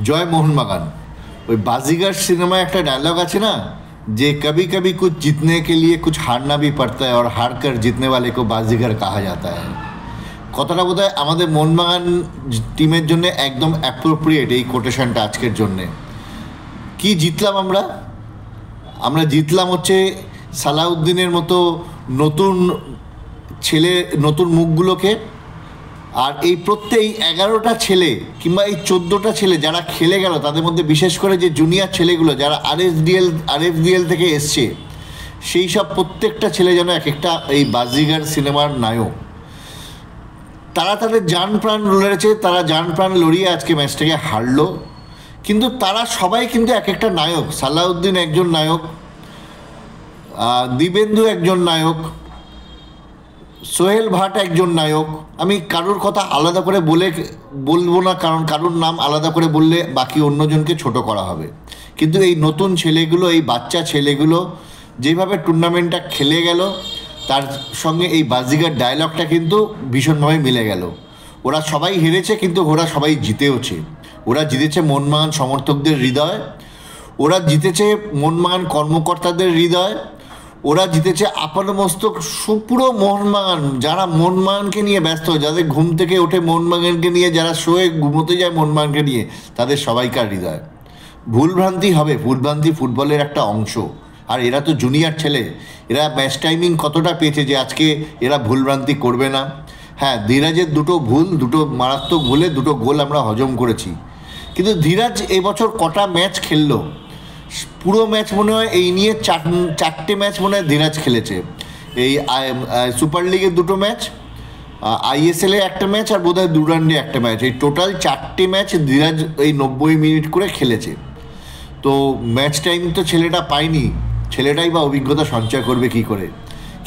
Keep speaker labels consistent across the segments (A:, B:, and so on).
A: জয় মোহনবাগান। ওই বাজিগার সিনেমায় একটা ডায়লগ আছে না, যে কবি কবি কুছ জিতনে কে লিয়ে কুছ হারনা ভি পড়তা হ্যায় और हार कर जीतने वाले को बाजीगर कहा जाता है। কথাটা বোধহয় আমাদের মোহনবাগান টিমের জন্য একদম অ্যাপ্রোপ্রিয়েট এই কোটেশনটা আজকের জন্যে। কি জিতলাম আমরা? আমরা জিতলাম হচ্ছে সালাউদ্দিনের মতো নতুন ছেলে, নতুন মুখগুলোকে। আর এই প্রত্যেক 11টা ছেলে কিংবা এই 14টা ছেলে যারা খেলে গেল, তাদের মধ্যে বিশেষ করে যে জুনিয়র ছেলেগুলো যারা আরএফডিএল থেকে এসছে, সেই সব প্রত্যেকটা ছেলে যেন এক একটা এই বাজিগার সিনেমার নায়ক। তারা তাদের জান প্রাণ লড়েছে, তারা জান প্রাণ লড়িয়ে আজকে ম্যাচটাকে হারলো। কিন্তু তারা সবাই কিন্তু এক একটা নায়ক। সালাউদ্দিন একজন নায়ক, দিবেন্দু একজন নায়ক, সোহেল ভাট একজন নায়ক। আমি কারোর কথা আলাদা করে বলবো না, কারণ কারোর নাম আলাদা করে বললে বাকি অন্যজনকে ছোট করা হবে। কিন্তু এই নতুন ছেলেগুলো, এই বাচ্চা ছেলেগুলো যেভাবে টুর্নামেন্টটা খেলে গেল, তার সঙ্গে এই বাজিগার ডায়লগটা কিন্তু ভীষণভাবে মিলে গেল। ওরা সবাই হেরেছে, কিন্তু ওরা সবাই জিতেওছে। ওরা জিতেছে মোহনবাগান সমর্থকদের হৃদয়, ওরা জিতেছে মোহনবাগান কর্মকর্তাদের হৃদয়, ওরা জিতেছে আপাদমস্তক পুরো মোহনবাগান, যারা মোহনবাগানকে নিয়ে ব্যস্ত, যাদের ঘুম থেকে ওঠে মোহনবাগানকে নিয়ে, যারা শোয়ে ঘুমোতে যায় মোহনবাগানকে নিয়ে, তাদের সবাইকার হৃদয়। ভুলভ্রান্তি হবে, ভুলভ্রান্তি ফুটবলের একটা অংশ। আর এরা তো জুনিয়র ছেলে, এরা ম্যাচ টাইমিং কতটা পেয়েছে যে আজকে এরা ভুলভ্রান্তি করবে না। হ্যাঁ, ধীরাজের দুটো মারাত্মক ভুলে দুটো গোল আমরা হজম করেছি। কিন্তু ধীরাজ এবছর কটা ম্যাচ খেললো? পুরো ম্যাচ মনে হয় এই নিয়ে 4টে ম্যাচ মনে হয় ধীরাজ খেলেছে। এই সুপার লিগের 2টো ম্যাচ, আইএসএলে একটা ম্যাচ, আর বোধহয় ডুরান্ডে একটা ম্যাচ। এই টোটাল 4টে ম্যাচ ধীরাজ এই 90 মিনিট করে খেলেছে। তো ম্যাচ টাইম তো ছেলেটা পায়নি, ছেলেটাই বা অভিজ্ঞতা সঞ্চয় করবে কি করে।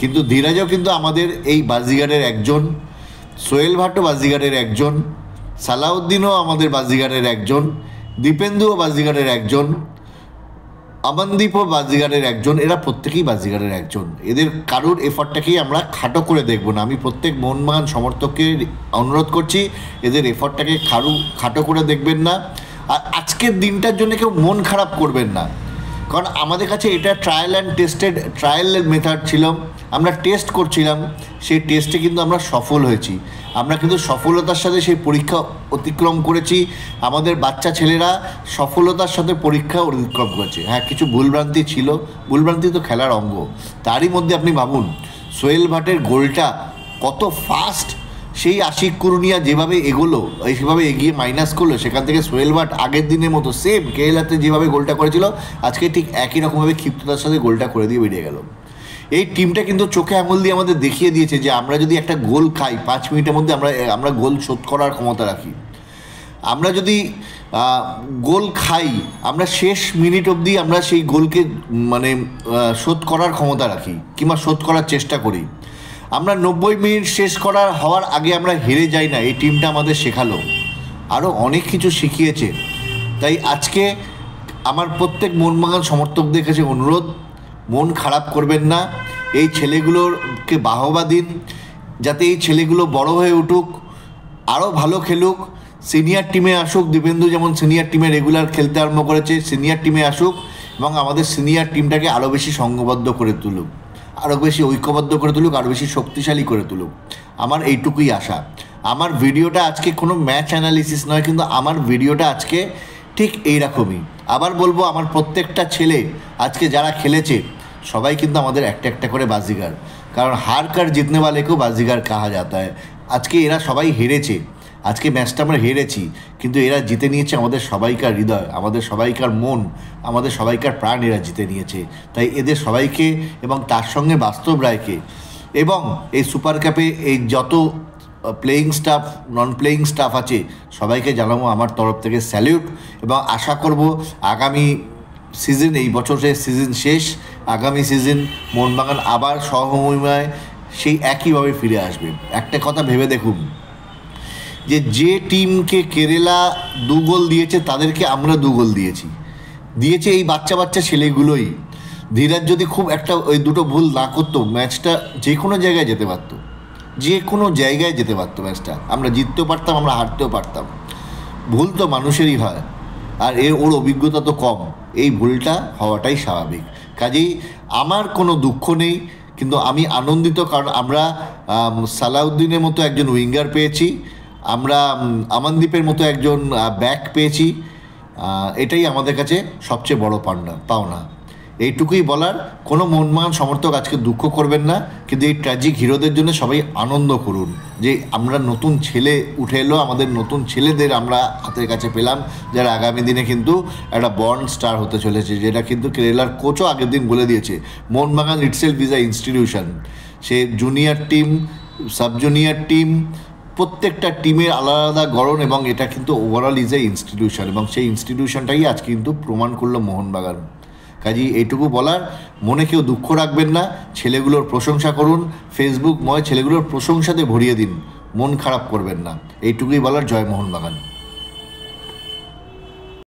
A: কিন্তু ধীরাজও কিন্তু আমাদের এই বাজিগারের একজন, সোহেল ভাটও বাজিগারের একজন, সালাউদ্দিনও আমাদের বাজিগারের একজন, দীপেন্দুও বাজিগারের একজন, আমনদীপও বাজিগারের একজন। এরা প্রত্যেকেই বাজিগারের একজন। এদের কারোর এফর্টটাকেই আমরা খাটো করে দেখব না। আমি প্রত্যেক মোহনবাগান সমর্থককে অনুরোধ করছি, এদের এফর্টটাকে খাটো করে দেখবেন না। আর আজকের দিনটার জন্য কেউ মন খারাপ করবেন না, কারণ আমাদের কাছে এটা ট্রায়াল মেথড ছিল। আমরা টেস্ট করছিলাম, সেই টেস্টে কিন্তু আমরা সফল হয়েছি। আমরা কিন্তু সফলতার সাথে সেই পরীক্ষা অতিক্রম করেছি। আমাদের বাচ্চা ছেলেরা সফলতার সাথে পরীক্ষা অতিক্রম করেছে। হ্যাঁ, কিছু ভুলভ্রান্তি ছিল, ভুলভ্রান্তি তো খেলার অঙ্গ। তারই মধ্যে আপনি ভাবুন, সোহেল ভাটের গোলটা কত ফাস্ট, সেই আশিক কুরুনিয়া যেভাবে এগোলো, সেভাবে এগিয়ে মাইনাস করলো, সেখান থেকে সোহেল ভাট আগের দিনের মতো সেম কেএলআরতে যেভাবে গোলটা করেছিল, আজকে ঠিক একই রকমভাবে ক্ষিপ্ততার সাথে গোলটা করে দিয়ে বেরিয়ে গেল। এই টিমটা কিন্তু চোখে আঙুল দিয়ে আমাদের দেখিয়ে দিয়েছে যে আমরা যদি একটা গোল খাই 5 মিনিটের মধ্যে আমরা গোল শোধ করার ক্ষমতা রাখি। আমরা যদি গোল খাই, আমরা শেষ মিনিট অবধি আমরা সেই গোলকে শোধ করার ক্ষমতা রাখি, কিংবা শোধ করার চেষ্টা করি। আমরা 90 মিনিট শেষ হওয়ার আগে আমরা হেরে যাই না। এই টিমটা আমাদের শেখালো, আরও অনেক কিছু শিখিয়েছে। তাই আজকে আমার প্রত্যেক মোহনবাগান সমর্থকদের কাছে অনুরোধ, মন খারাপ করবেন না। এই ছেলেগুলোকে বাহবা দিন, যাতে এই ছেলেগুলো বড় হয়ে উঠুক, আরও ভালো খেলুক, সিনিয়র টিমে আসুক। দীপেন্দু যেমন সিনিয়র টিমে রেগুলার খেলতে আরম্ভ করেছে, সিনিয়র টিমে আসুক এবং আমাদের সিনিয়র টিমটাকে আরও বেশি সংঘবদ্ধ করে তুলুক, আরও বেশি ঐক্যবদ্ধ করে তুলুক, আরও বেশি শক্তিশালী করে তুলুক। আমার এইটুকুই আশা। আমার ভিডিওটা আজকে কোনো ম্যাচ অ্যানালিসিস নয়, কিন্তু আমার ভিডিওটা আজকে ঠিক এইরকমই। আবার বলবো, আমার প্রত্যেকটা ছেলে আজকে যারা খেলেছে সবাই কিন্তু আমাদের একটা একটা করে বাজিগার, কারণ হার কার জিতনে ওয়ালেকেও বাজিগার কাহা যাতা হ্যায়। আজকে এরা সবাই হেরেছে, আজকে ম্যাচটা আমরা হেরেছি, কিন্তু এরা জিতে নিয়েছে আমাদের সবাইকার হৃদয়, আমাদের সবাইকার মন, আমাদের সবাইকার প্রাণ এরা জিতে নিয়েছে। তাই এদের সবাইকে এবং তার সঙ্গে বাস্তব রায়কে এবং এই সুপার কাপে এই যত প্লেয়িং স্টাফ, নন প্লেয়িং স্টাফ আছে, সবাইকে জানাবো আমার তরফ থেকে স্যালিউট। এবং আশা করব আগামী সিজন, এই বছরের সিজন শেষ, আগামী সিজন মোহনবাগান আবার সহমহিমায় সেই একইভাবে ফিরে আসবে। একটা কথা ভেবে দেখুন, যে টিমকে কেরালা 2 গোল দিয়েছে, তাদেরকে আমরা 2 গোল দিয়েছে এই বাচ্চা ছেলেগুলোই। ধীরাজ যদি খুব একটা ওই 2টো ভুল না করতো, ম্যাচটা যে কোনো জায়গায় যেতে পারতো, ম্যাচটা আমরা জিততেও পারতাম, আমরা হারতেও পারতাম। ভুল তো মানুষেরই হয়, আর ওর অভিজ্ঞতা তো কম, এই ভুলটা হওয়াটাই স্বাভাবিক। কাজেই আমার কোনো দুঃখ নেই, কিন্তু আমি আনন্দিত, কারণ আমরা সালাউদ্দিনের মতো একজন উইঙ্গার পেয়েছি, আমরা আমানদীপের মতো একজন ব্যাক পেয়েছি। এটাই আমাদের কাছে সবচেয়ে বড় পাওনা। এইটুকুই বলার। কোনো মোহনবাগান সমর্থক আজকে দুঃখ করবেন না, কিন্তু এই ট্র্যাজিক হিরোদের জন্য সবাই আনন্দ করুন যে আমরা নতুন ছেলে উঠে এলো, আমাদের নতুন ছেলেদের আমরা হাতের কাছে পেলাম, যারা আগামী দিনে কিন্তু একটা বর্ন স্টার হতে চলেছে, যেটা কিন্তু কেরালার কোচও আগের দিন বলে দিয়েছে। Mohun Bagan itself is a institution. Say junior team, sub junior team, প্রত্যেকটা টিমের আলাদা আলাদা গড়ন, এবং এটা কিন্তু ওভারঅল ইজ এ ইনস্টিটিউশন, এবং সেই ইনস্টিটিউশনটাই আজ কিন্তু প্রমাণ করলো মোহনবাগান। কাজেই এইটুকু বলার, মনে কেউ দুঃখ রাখবেন না, ছেলেগুলোর প্রশংসা করুন, ফেসবুকময় ছেলেগুলোর প্রশংসাতে ভরিয়ে দিন, মন খারাপ করবেন না, এইটুকুই বলার। জয় মোহনবাগান।